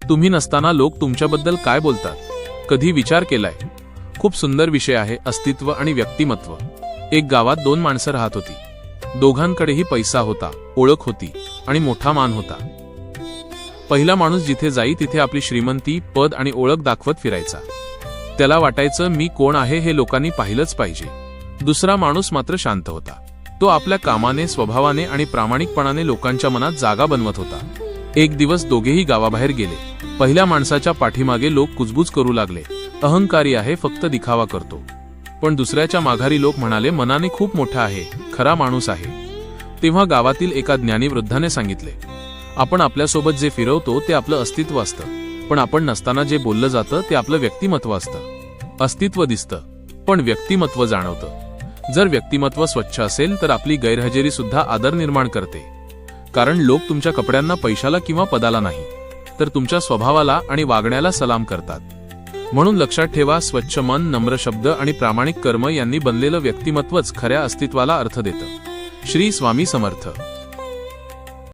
तुम्ही नसताना लोक तुमच्याबद्दल काय बोलतात, कधी विचार केलाय? खूप सुंदर विषय आहे, अस्तित्व आणि व्यक्तिमत्व. एक गावात दोन माणसं राहत होती. दोघांकडेही पैसा होता, ओळख होती आणि मोठा मान होता. पहिला माणूस जिथे जाई तिथे आपली श्रीमंती, पद आणि ओळख दाखवत फिरायचा. त्याला वाटायचं मी कोण आहे हे लोकांनी पाहिलंच पाहिजे. दुसरा माणूस मात्र शांत होता. तो आपल्या कामाने, स्वभावाने आणि प्रामाणिकपणाने लोकांच्या मनात जागा बनवत होता. एक दिवस दोघेही गावाबाहेर गेले. पहिल्या माणसाच्या पाठीमागे लोक कुजबुज करू लागले, अहंकारी आहे, फक्त दिखावा करतो. पण दुसऱ्याच्या माघारी लोक म्हणाले, मनाने खूप मोठा आहे, खरा माणूस आहे. तेव्हा गावातील एका ज्ञानी वृद्धाने सांगितले, आपण आपल्यासोबत जे फिरवतो ते आपलं अस्तित्व असतं, पण आपण नसताना जे बोललं जातं ते आपलं व्यक्तिमत्व असतं. अस्तित्व दिसतं पण व्यक्तिमत्व जाणवतं. जर व्यक्तिमत्व स्वच्छ असेल तर आपली गैरहजेरी सुद्धा आदर निर्माण करते. कारण लोक तुमच्या कपड्यांना, पैशाला किंवा पदाला नाही, तर तुमच्या स्वभावाला आणि वागण्याला सलाम करतात. म्हणून लक्षात ठेवा, स्वच्छ मन, नम्र शब्द आणि प्रामाणिक कर्म यांनी बनलेलं व्यक्तिमत्वच खऱ्या अस्तित्वाला अर्थ देतं. श्री स्वामी समर्थ.